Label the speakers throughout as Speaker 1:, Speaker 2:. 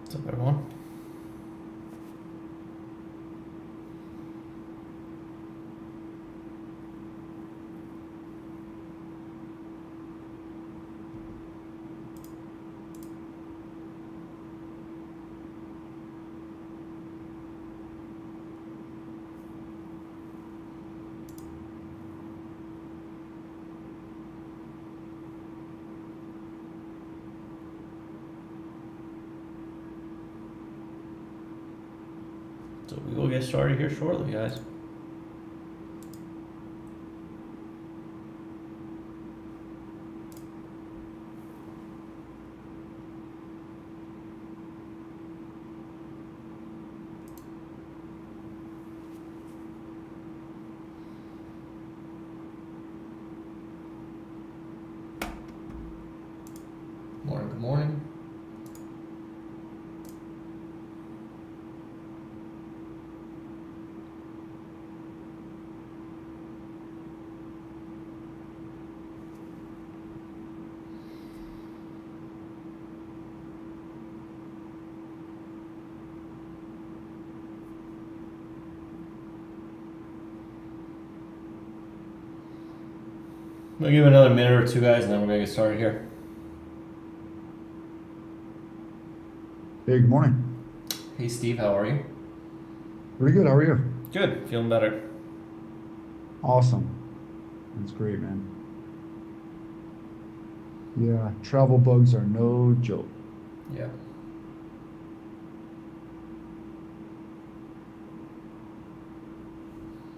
Speaker 1: What's up, everyone? So we will get started here shortly, guys. Morning, good morning. I'm gonna give it another minute or two, guys, and then we're gonna get started here.
Speaker 2: Hey, good morning.
Speaker 1: Hey, Steve, how are you?
Speaker 2: Pretty good. How are you?
Speaker 1: Good, feeling better.
Speaker 2: Awesome. That's great, man. Yeah, travel bugs are no joke.
Speaker 1: Yeah.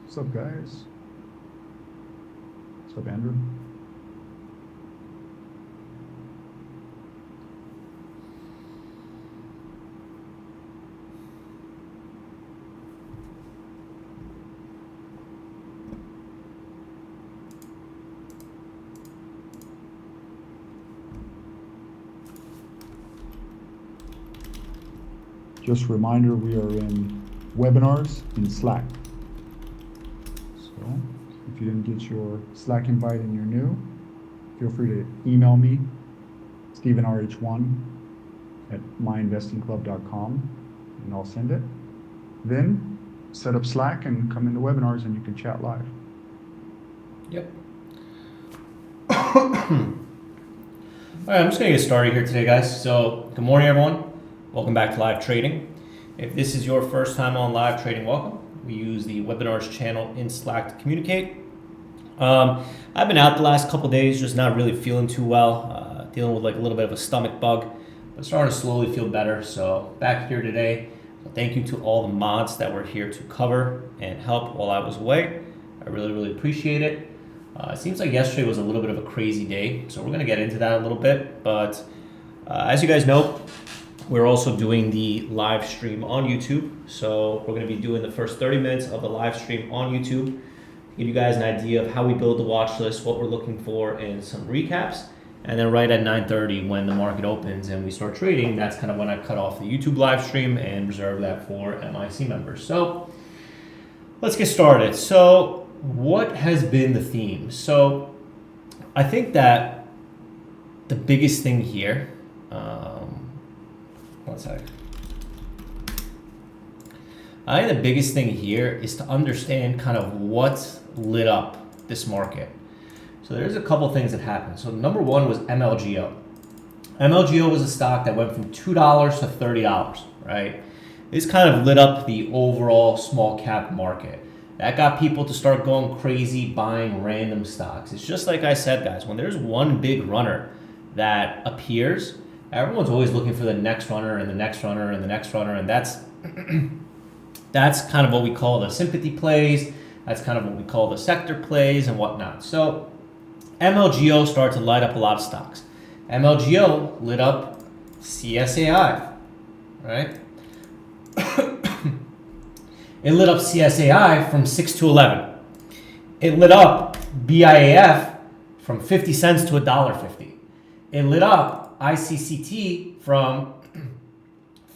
Speaker 2: What's up, guys? What's up, Andrew? Just a reminder, we are in webinars in Slack. So if you didn't get your Slack invite and you're new, feel free to email me, stevenrh1@myinvestingclub.com, and I'll send it. Then set up Slack and come into webinars and you can chat live.
Speaker 1: Yep. All right, I'm just gonna get started here today, guys. So, good morning, everyone. Welcome back to live trading. If this is your first time on live trading, welcome. We use the webinars channel in Slack to communicate. I've been out the last couple days, just not really feeling too well, dealing with like a little bit of a stomach bug, but starting to slowly feel better. So back here today. So thank you to all the mods that were here to cover and help while I was away. I really, really appreciate it. It seems like yesterday was a little bit of a crazy day, so we're going to get into that a little bit. But as you guys know, we're also doing the live stream on YouTube. So we're going to be doing the first 30 minutes of the live stream on YouTube to give you guys an idea of how we build the watch list, what we're looking for, and some recaps. And then right at 9:30 when the market opens and we start trading, that's kind of when I cut off the YouTube live stream and reserve that for MIC members. So let's get started. So what has been the theme? So I think that the biggest thing here, one sec. I think the biggest thing here is to understand kind of what lit up this market. So there's a couple things that happened. So number one was MLGO. MLGO was a stock that went from $2 to $30, right? This kind of lit up the overall small cap market. That got people to start going crazy buying random stocks. It's just like I said, guys, when there's one big runner that appears, everyone's always looking for the next runner and the next runner and the next runner, and that's kind of what we call the sympathy plays. That's kind of what we call the sector plays and whatnot. So MLGO started to light up a lot of stocks. MLGO lit up CSAI, right? It lit up CSAI from 6 to 11. It lit up BIAF from 50 cents to $1.50. It lit up ICCT from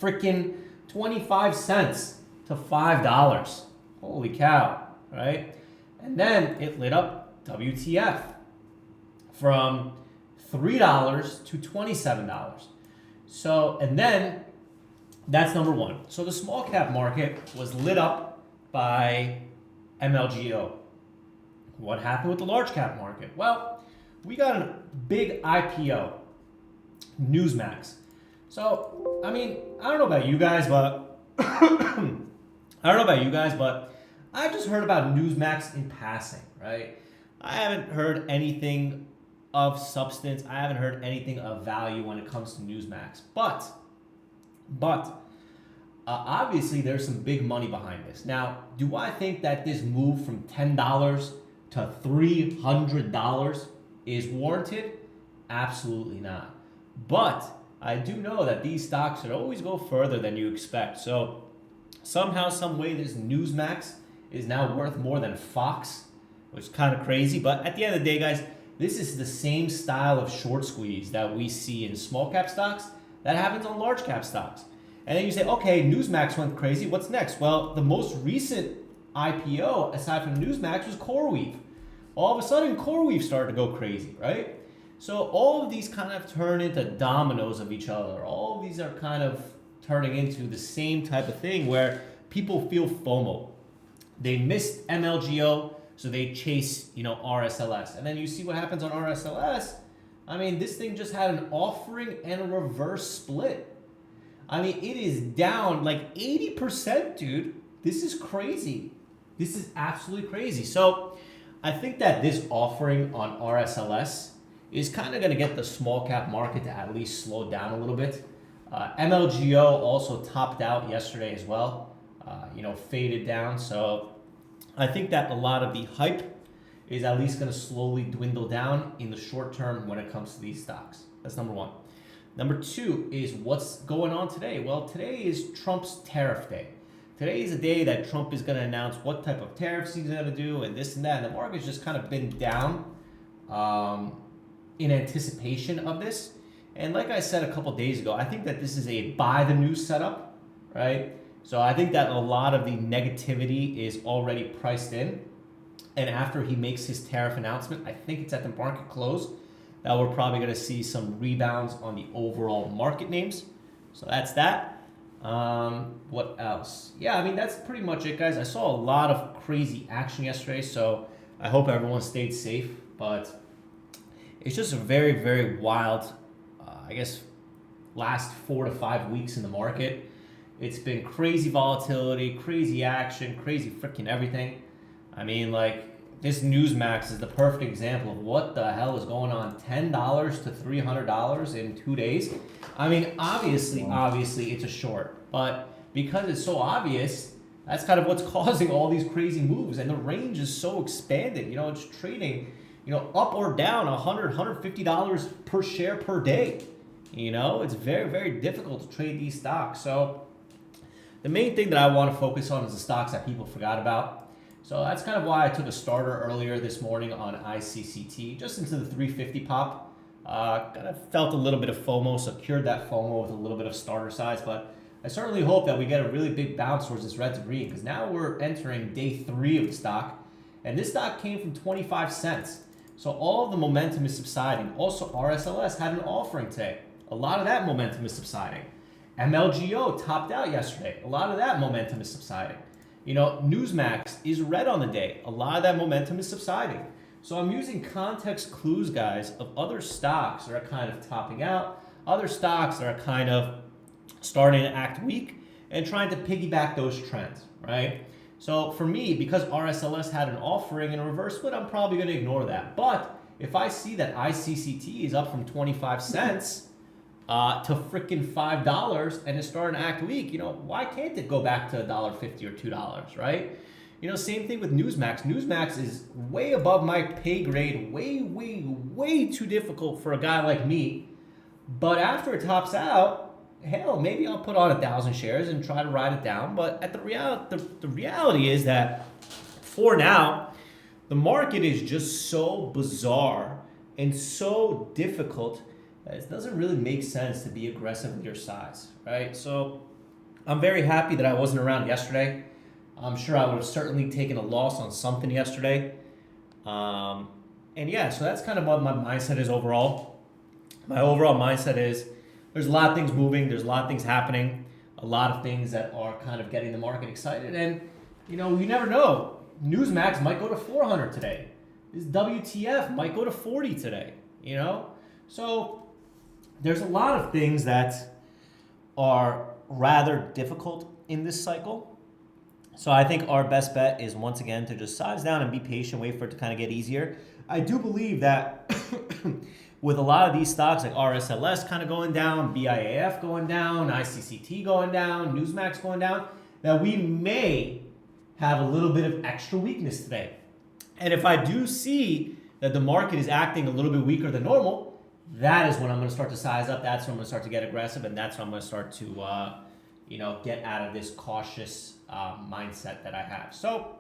Speaker 1: freaking 25 cents to $5. Holy cow, right? And then it lit up WTF from $3 to $27. So, and then That's number one. So the small cap market was lit up by MLGO. What happened with the large cap market? Well, we got a big IPO, Newsmax. So, I mean, I don't know about you guys, but I've just heard about Newsmax in passing, right? I haven't heard anything of substance. I haven't heard anything of value when it comes to Newsmax. But obviously there's some big money behind this. Now, do I think that this move from $10 to $300 is warranted? Absolutely not. But I do know that these stocks should always go further than you expect. So somehow, some way, this Newsmax is now worth more than Fox, which is kind of crazy. But at the end of the day, guys, this is the same style of short squeeze that we see in small cap stocks that happens on large cap stocks. And then you say, okay, Newsmax went crazy. What's next? Well, the most recent IPO, aside from Newsmax, was CoreWeave. All of a sudden, CoreWeave started to go crazy, right? So all of these kind of turn into dominoes of each other. All of these are kind of turning into the same type of thing where people feel FOMO. They missed MLGO, so they chase, RSLS. And then you see what happens on RSLS. I mean, this thing just had an offering and a reverse split. I mean, it is down like 80%, dude. This is crazy. This is absolutely crazy. So I think that this offering on RSLS is kind of going to get the small cap market to at least slow down a little bit. MLGO also topped out yesterday as well, faded down. So I think that a lot of the hype is at least going to slowly dwindle down in the short term when it comes to these stocks. That's number one. Number two is what's going on today. Well, today is Trump's tariff day. Today is a day that Trump is going to announce what type of tariffs he's going to do and this and that. And the market's just kind of been down in anticipation of this. And like I said a couple days ago, I think that this is a buy the news setup, right? So I think that a lot of the negativity is already priced in. And after he makes his tariff announcement, I think it's at the market close, that we're probably going to see some rebounds on the overall market names. So that's that. What else? Yeah, I mean, that's pretty much it, guys. I saw a lot of crazy action yesterday, so I hope everyone stayed safe. But it's just a very, very wild, last 4 to 5 weeks in the market. It's been crazy volatility, crazy action, crazy freaking everything. I mean, this Newsmax is the perfect example of what the hell is going on. $10 to $300 in 2 days. I mean, obviously it's a short, but because it's so obvious, that's kind of what's causing all these crazy moves. And the range is so expanded. It's trading, up or down $100, $150 per share per day. It's very, very difficult to trade these stocks. So the main thing that I want to focus on is the stocks that people forgot about. So that's kind of why I took a starter earlier this morning on ICCT, just into the 350 pop. Kind of felt a little bit of FOMO, secured that FOMO with a little bit of starter size, but I certainly hope that we get a really big bounce towards this red to green, because now we're entering day 3 of the stock, and this stock came from 25 cents. So all of the momentum is subsiding. Also, RSLS had an offering today. A lot of that momentum is subsiding. MLGO topped out yesterday. A lot of that momentum is subsiding. Newsmax is red on the day. A lot of that momentum is subsiding. So I'm using context clues, guys, of other stocks that are kind of topping out, other stocks that are kind of starting to act weak, and trying to piggyback those trends, right? So for me, because RSLS had an offering and a reverse split, I'm probably going to ignore that. But if I see that ICCT is up from 25 cents to freaking $5 and it's starting to act weak, why can't it go back to $1.50 or $2, right? Same thing with Newsmax. Newsmax is way above my pay grade, way too difficult for a guy like me. But after it tops out, hell, maybe I'll put on 1,000 shares and try to ride it down. But at the reality is that for now, the market is just so bizarre and so difficult that it doesn't really make sense to be aggressive with your size, right? So I'm very happy that I wasn't around yesterday. I'm sure I would have certainly taken a loss on something yesterday. So that's kind of what my mindset is overall. My overall mindset is there's a lot of things moving. There's a lot of things happening. a lot of things that are kind of getting the market excited. And, you know, you never know. Newsmax might go to 400 today. This WTF might go to 40 today, you know? So there's a lot of things that are rather difficult in this cycle. So I think our best bet is, once again, to just size down and be patient, wait for it to kind of get easier. I do believe that with a lot of these stocks like RSLS kind of going down, BIAF going down, ICCT going down, Newsmax going down, that we may have a little bit of extra weakness today. And if I do see that the market is acting a little bit weaker than normal, that is when I'm going to start to size up. That's when I'm going to start to get aggressive, and that's when I'm going to start to, get out of this cautious mindset that I have. So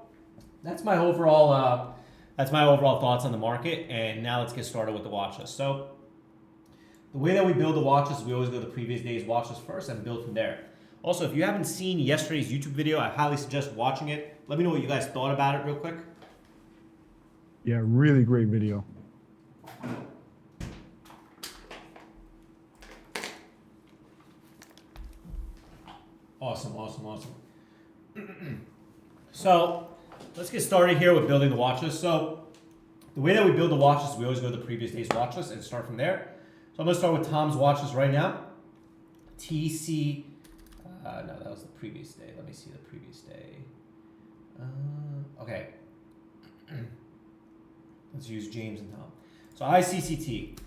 Speaker 1: that's my overall thoughts on the market. And now let's get started with the watch list. So the way that we build the watch list is we always go the previous day's watch list first and build from there. Also, if you haven't seen yesterday's YouTube video, I highly suggest watching it. Let me know what you guys thought about it real quick.
Speaker 2: Yeah, really great video.
Speaker 1: Awesome. So let's get started here with building the watch list. So the way that we build the watch list, we always go to the previous day's watch list and start from there. So I'm going to start with Tom's watch list right now. TC, no, that was the previous day. Let me see the previous day. Okay. Let's use James and Tom. So ICCT.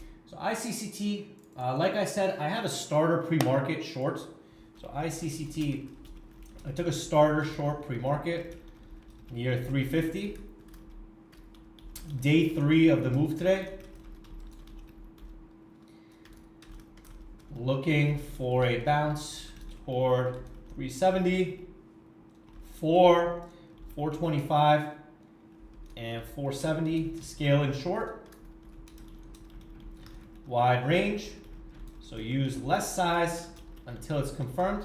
Speaker 1: Like I said, I have a starter pre-market short. So ICCT, I took a starter short pre-market near 350. Day 3 of the move today. Looking for a bounce toward 370, 425, and 470 to scale in short. Wide range, so use less size until it's confirmed.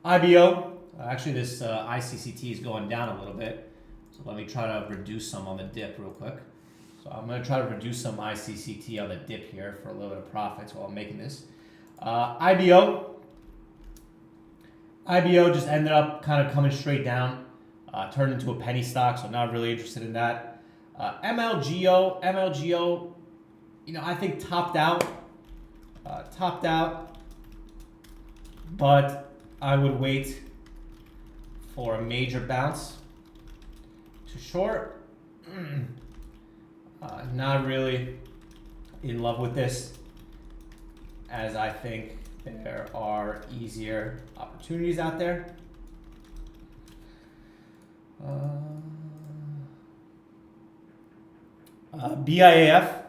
Speaker 1: IBO, actually this ICCT is going down a little bit, so let me try to reduce some on the dip real quick. So I'm going to try to reduce some ICCT on the dip here for a little bit of profits while I'm making this. IBO just ended up kind of coming straight down, turned into a penny stock, so not really interested in that. MLGO, I think topped out, but I would wait for a major bounce to short. Not really in love with this, as I think there are easier opportunities out there. BIAF.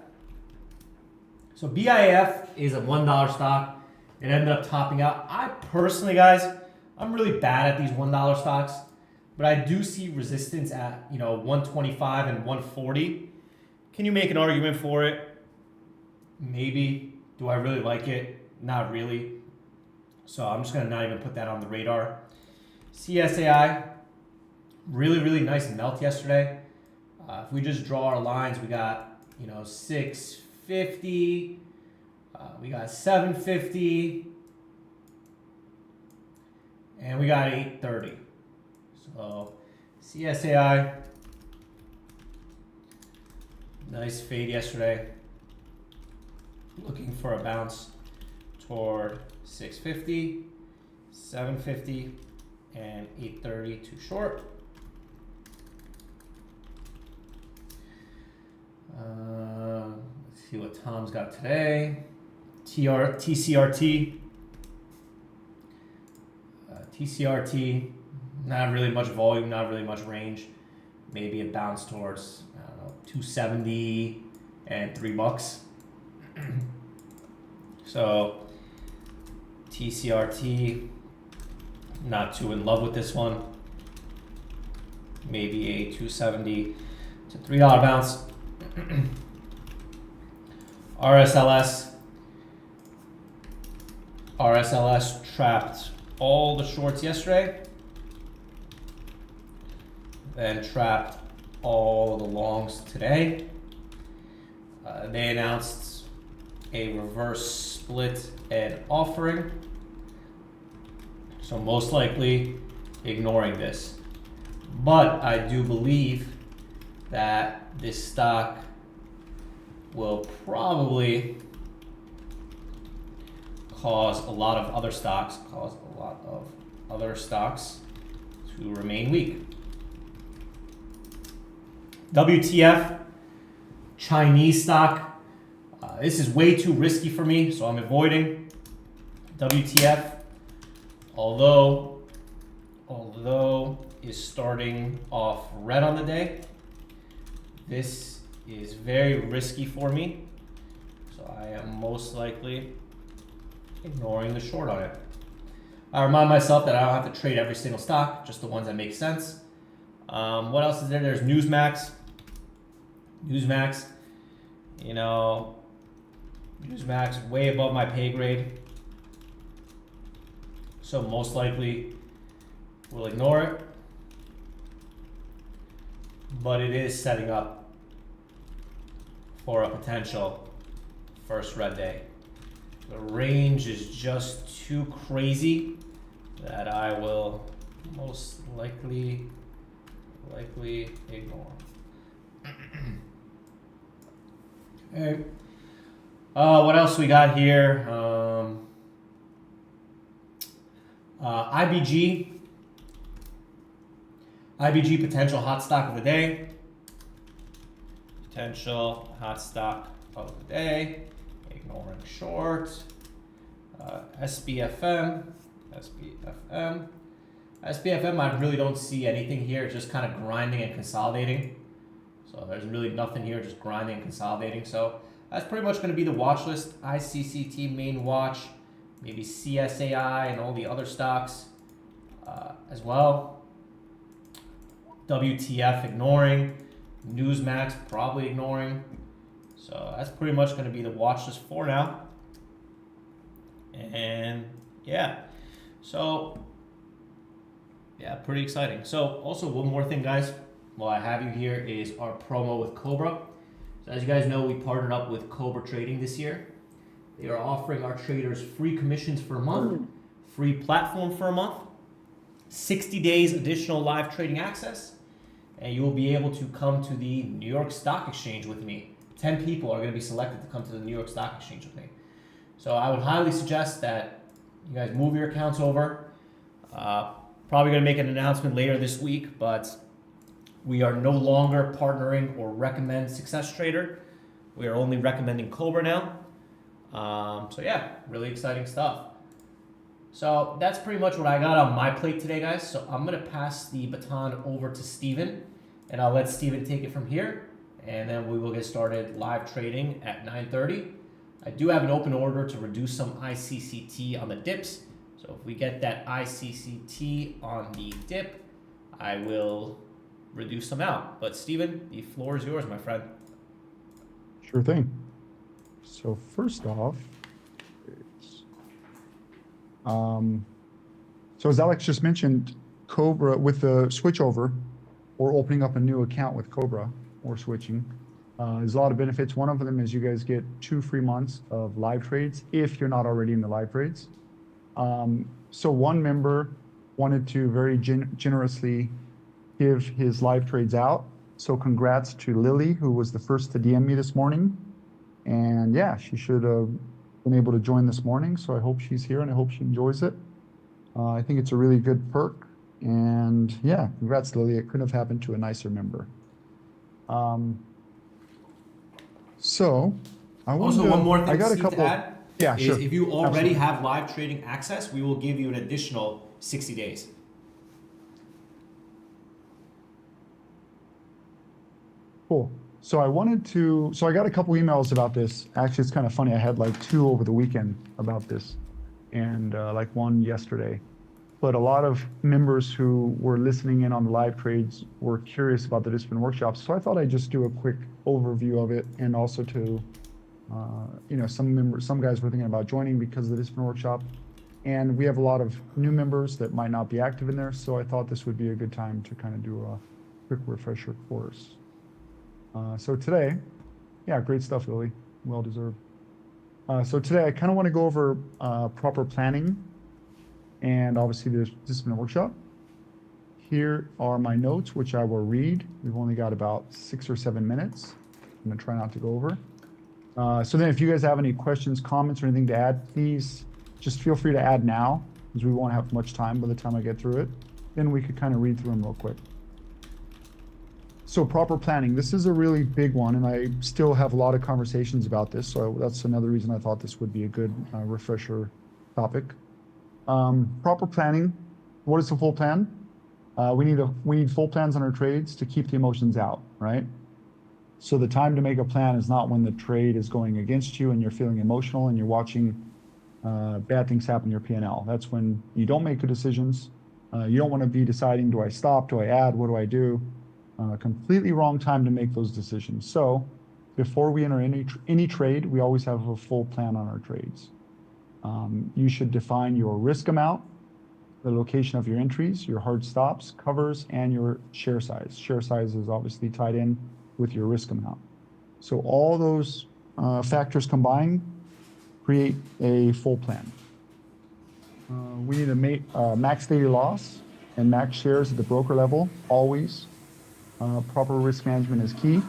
Speaker 1: So BIAF is a $1 stock. It ended up topping out. I personally, guys, I'm really bad at these $1 stocks, but I do see resistance at 125 and 140. Can you make an argument for it? Maybe. Do I really like it? Not really. So I'm just going to not even put that on the radar. CSAI, really nice melt yesterday. If we just draw our lines, we got 650, we got 750, and we got 830. So CSAI, nice fade yesterday. Looking for a bounce toward 650, 750, and 830 to short. Let's see what Tom's got today. TCRT. TCRT, not really much volume, not really much range. Maybe a bounce towards, 270 and $3. So TCRT, not too in love with this one. Maybe a 270 to $3 bounce. RSLS trapped all the shorts yesterday, then trapped all the longs today. They announced a reverse split and offering So most likely ignoring this. But I do believe that this stock will probably cause a lot of other stocks to remain weak. WTF, Chinese stock. This is way too risky for me, so I'm avoiding WTF. Although is starting off red on the day, this is very risky for me, so I am most likely ignoring the short on it. I remind myself that I don't have to trade every single stock, just the ones that make sense. What else is there? There's Newsmax. Newsmax, you know, Newsmax way above my pay grade, so most likely we'll ignore it. But it is setting up for a potential first red day. The range is just too crazy that I will most likely ignore. Okay. What else we got here? IBG potential hot stock of the day. Potential hot stock of the day. Ignoring short. SBFM. SBFM, I really don't see anything here. It's just kind of grinding and consolidating. So there's really nothing here, just grinding and consolidating. So that's pretty much going to be the watch list. ICCT main watch, maybe CSAI and all the other stocks as well. WTF ignoring. Newsmax probably ignoring. So that's pretty much going to be the watch list for now. And yeah, so yeah, pretty exciting. So also one more thing, guys, while I have you here, is our promo with Cobra. So as you guys know, we partnered up with Cobra Trading this year. They are offering our traders free commissions for a month, free platform for a month, 60 days additional live trading access, and you will be able to come to the New York Stock Exchange with me. 10 people are going to be selected to come to the New York Stock Exchange with me. So I would highly suggest that you guys move your accounts over. Probably going to make an announcement later this week, but we are no longer partnering or recommend Success Trader. We are only recommending Cobra now. So yeah, really exciting stuff. So that's pretty much what I got on my plate today, guys. So I'm going to pass the baton over to Steven, and I'll let Steven take it from here, and then we will get started live trading at 9:30. I do have an open order to reduce some ICCT on the dips. So if we get that ICCT on the dip, I will reduce some out. But Steven, the floor is yours, my friend.
Speaker 2: Sure thing. So first off, so as Alex just mentioned, Cobra, with the switchover or opening up a new account with Cobra or switching, there's a lot of benefits. One of them is you guys get 2 free months of live trades if you're not already in the live trades. So one member wanted to very generously give his live trades out. So congrats to Lily, who was the first to DM me this morning. And yeah, she should have been able to join this morning. So I hope she's here and I hope she enjoys it. I think it's a really good perk. And yeah, congrats, Lily. It couldn't have happened to a nicer member. So I want
Speaker 1: Also, one more thing
Speaker 2: I got a
Speaker 1: Steve,
Speaker 2: couple.
Speaker 1: to add.
Speaker 2: Yeah,
Speaker 1: Is
Speaker 2: sure.
Speaker 1: if you already
Speaker 2: Absolutely.
Speaker 1: have live trading access, we will give you an additional 60 days.
Speaker 2: Cool. So I got a couple emails about this. Actually, it's kind of funny. I had like 2 over the weekend about this and like 1 yesterday. But a lot of members who were listening in on the live trades were curious about the discipline workshops. So I thought I'd just do a quick overview of it, and also to, some guys were thinking about joining because of the discipline workshop. And we have a lot of new members that might not be active in there. So I thought this would be a good time to kind of do a quick refresher course. So today, yeah, great stuff, Lily. Well deserved. So today I kind of want to go over proper planning and obviously the participant workshop. Here are my notes, which I will read. We've only got about 6 or 7 minutes. I'm gonna try not to go over. So then if you guys have any questions, comments, or anything to add, please just feel free to add now, because we won't have much time by the time I get through it. Then we could kind of read through them real quick. So proper planning, this is a really big one, and I still have a lot of conversations about this, so that's another reason I thought this would be a good refresher topic. Proper planning, what is a full plan? We need full plans on our trades to keep the emotions out, right? So the time to make a plan is not when the trade is going against you and you're feeling emotional and you're watching bad things happen in your P&L. That's when you don't make good decisions. You don't want to be deciding, do I stop, do I add, what do I do? Completely wrong time to make those decisions. So before we enter any trade, we always have a full plan on our trades. You should define your risk amount, the location of your entries, your hard stops, covers, and your share size. Share size is obviously tied in with your risk amount. So all those factors combined create a full plan. We need a max daily loss and max shares at the broker level, always. Proper risk management is key.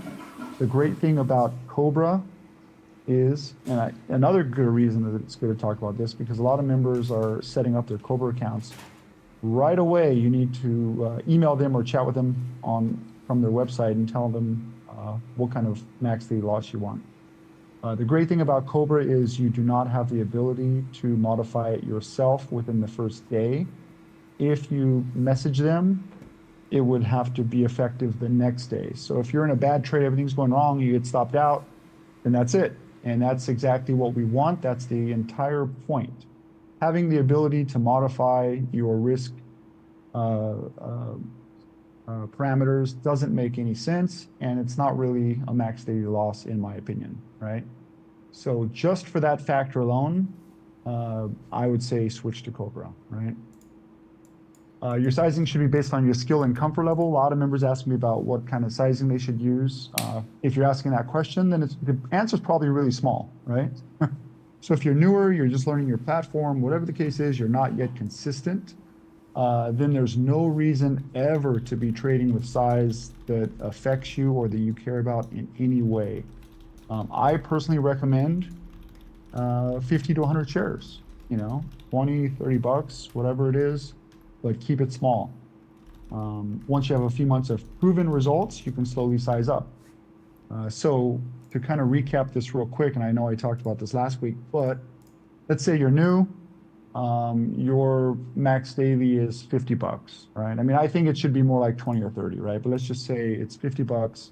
Speaker 2: The great thing about Cobra is, and another good reason that it's good to talk about this, because a lot of members are setting up their Cobra accounts. Right away, you need to email them or chat with them from their website and tell them what kind of max daily loss you want. The great thing about Cobra is you do not have the ability to modify it yourself within the first day. If you message them, it would have to be effective the next day. So if you're in a bad trade, everything's going wrong, you get stopped out, then that's it. And that's exactly what we want. That's the entire point. Having the ability to modify your risk parameters doesn't make any sense, and it's not really a max daily loss in my opinion, right? So just for that factor alone, I would say switch to Cobra, right? Your sizing should be based on your skill and comfort level. A lot of members ask me about what kind of sizing they should use. If you're asking that question, then the answer is probably really small, right? So if you're newer, you're just learning your platform, whatever the case is, you're not yet consistent, then there's no reason ever to be trading with size that affects you or that you care about in any way. I personally recommend 50 to 100 shares, 20, 30 bucks, whatever it is, but keep it small. Once you have a few months of proven results, you can slowly size up. So to kind of recap this real quick, and I know I talked about this last week, but let's say you're new, your max daily is 50 bucks, right? I mean, I think it should be more like 20 or 30, right? But let's just say it's 50 bucks.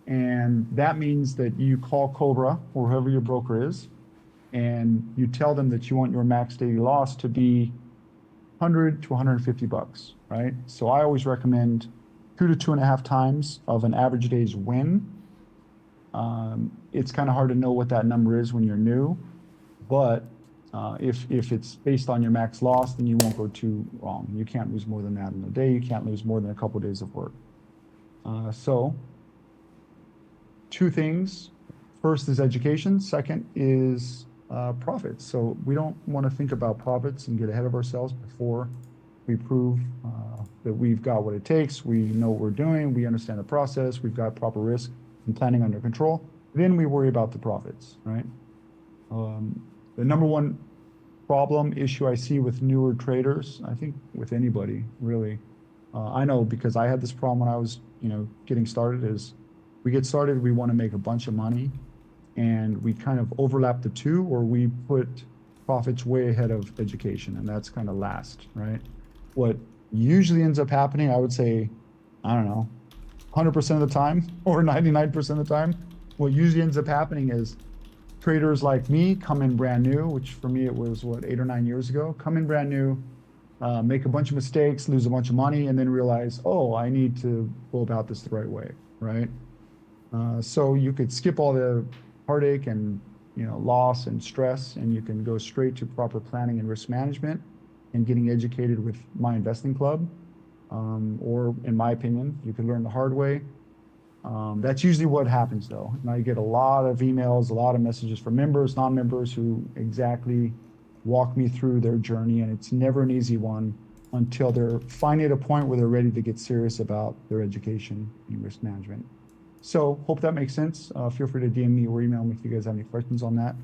Speaker 2: And that means that you call Cobra or whoever your broker is, and you tell them that you want your max daily loss to be 100 to 150 bucks, right? So I always recommend 2 to 2.5 times of an average day's win. It's kind of hard to know what that number is when you're new, but if it's based on your max loss, then you won't go too wrong. You can't lose more than that in a day. You can't lose more than a couple of days of work. So 2 things. First is education. Second is profits. So we don't want to think about profits and get ahead of ourselves before we prove that we've got what it takes. We know what we're doing. We understand the process. We've got proper risk and planning under control. Then we worry about the profits, right? The number one issue I see with newer traders, I think with anybody really, I know because I had this problem when I was, getting started, is we get started, we want to make a bunch of money, and we kind of overlap the two, or we put profits way ahead of education, and that's kind of last, right? What usually ends up happening, I would say, I don't know, 100% of the time or 99% of the time, what usually ends up happening is traders like me come in brand new, which for me it was 8 or 9 years ago, come in brand new, make a bunch of mistakes, lose a bunch of money, and then realize, oh, I need to go about this the right way, right? So you could skip all the heartache and loss and stress, and you can go straight to proper planning and risk management and getting educated with my investing club, or in my opinion, you can learn the hard way. That's usually what happens though. Now you get a lot of emails, a lot of messages from members, non-members who exactly walk me through their journey, and it's never an easy one until they're finally at a point where they're ready to get serious about their education and risk management. So hope that makes sense. Feel free to DM me or email me if you guys have any questions on that.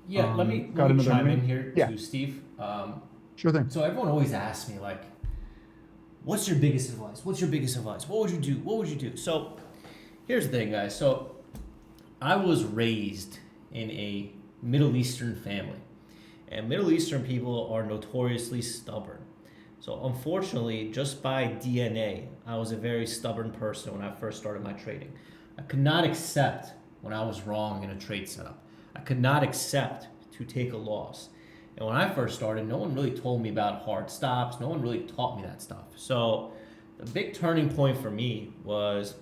Speaker 1: Yeah, let me
Speaker 2: another
Speaker 1: chime in
Speaker 2: minute?
Speaker 1: here
Speaker 2: Yeah.
Speaker 1: too, Steve.
Speaker 2: Sure thing.
Speaker 1: So everyone always asks me, like, what's your biggest advice? What's your biggest advice? What would you do? What would you do? So here's the thing, guys. So I was raised in a Middle Eastern family, and Middle Eastern people are notoriously stubborn. So unfortunately, just by DNA, I was a very stubborn person when I first started my trading. I could not accept when I was wrong in a trade setup. I could not accept to take a loss. And when I first started, no one really told me about hard stops. No one really taught me that stuff. So the big turning point for me was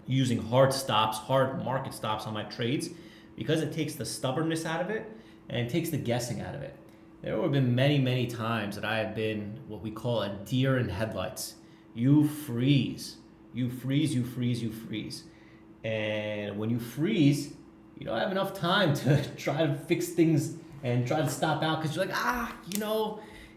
Speaker 1: using hard stops, hard market stops on my trades, because it takes the stubbornness out of it and it takes the guessing out of it. There have been many, many times that I have been what we call a deer in headlights. You freeze. You freeze, you freeze, you freeze. And when you freeze, you don't have enough time to try to fix things and try to stop out, because you're like,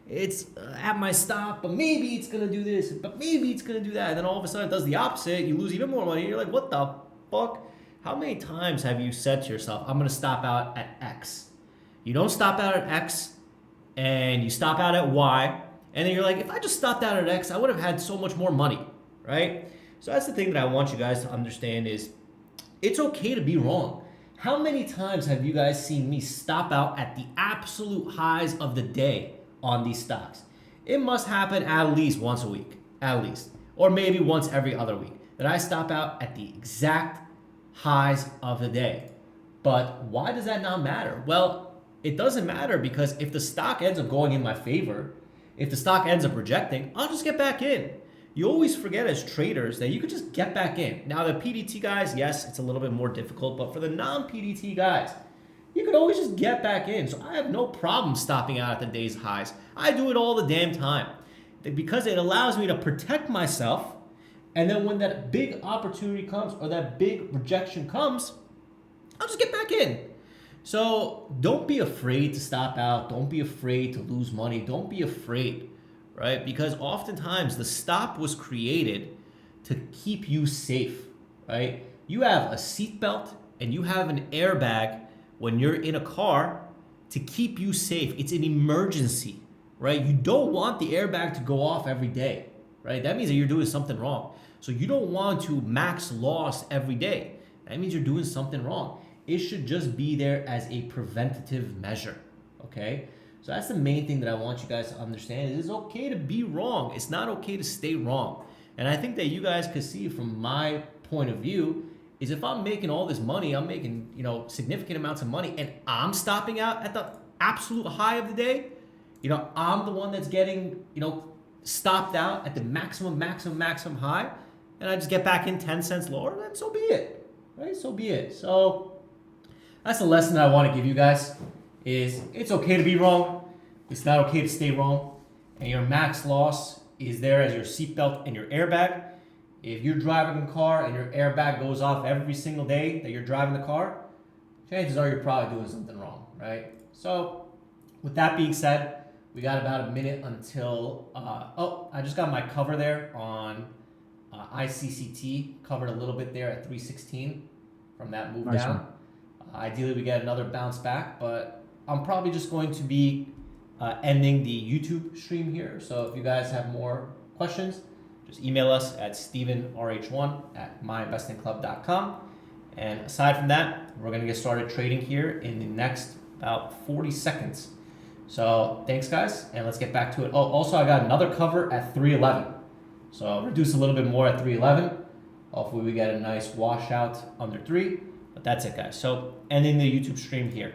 Speaker 1: it's at my stop, but maybe it's going to do this, but maybe it's going to do that. And then all of a sudden it does the opposite. You lose even more money. You're like, what the fuck? How many times have you said to yourself, I'm going to stop out at X? You don't stop out at X, and you stop out at Y, and then you're like, if I just stopped out at X, I would have had so much more money, right? So that's the thing that I want you guys to understand is it's okay to be wrong. How many times have you guys seen me stop out at the absolute highs of the day on these stocks? It must happen at least once a week, at least, or maybe once every other week, that I stop out at the exact highs of the day. But why does that not matter? Well, it doesn't matter, because if the stock ends up going in my favor, if the stock ends up rejecting, I'll just get back in. You always forget as traders that you could just get back in. Now the PDT guys, yes, it's a little bit more difficult, but for the non-PDT guys, you could always just get back in. So I have no problem stopping out at the day's highs. I do it all the damn time because it allows me to protect myself. And then when that big opportunity comes or that big rejection comes, I'll just get back in. So don't be afraid to stop out. Don't be afraid to lose money. Don't be afraid, right? Because oftentimes the stop was created to keep you safe, right? You have a seatbelt and you have an airbag when you're in a car to keep you safe. It's an emergency, right? You don't want the airbag to go off every day, right? That means that you're doing something wrong. So you don't want to max loss every day. That means you're doing something wrong. It should just be there as a preventative measure, okay? So that's the main thing that I want you guys to understand. It is okay to be wrong. It's not okay to stay wrong. And I think that you guys could see from my point of view is if I'm making all this money, I'm making, significant amounts of money, and I'm stopping out at the absolute high of the day, I'm the one that's getting, stopped out at the maximum high, and I just get back in 10 cents lower, then so be it, right? So be it. So that's the lesson that I want to give you guys is it's okay to be wrong. It's not okay to stay wrong. And your max loss is there as your seatbelt and your airbag. If you're driving a car and your airbag goes off every single day that you're driving the car, chances are you're probably doing something wrong, right? So with that being said, we got about a minute until, I just got my cover there on ICCT, covered a little bit there at 316 from that move
Speaker 2: Nice
Speaker 1: down. Ideally, we get another bounce back, but I'm probably just going to be ending the YouTube stream here. So if you guys have more questions, just email us at stevenrh1@myinvestingclub.com. And aside from that, we're going to get started trading here in the next about 40 seconds. So thanks, guys, and let's get back to it. Oh, also, I got another cover at 311. So I'll reduce a little bit more at 311. Hopefully we get a nice washout under 3. But that's it, guys. So ending the YouTube stream here.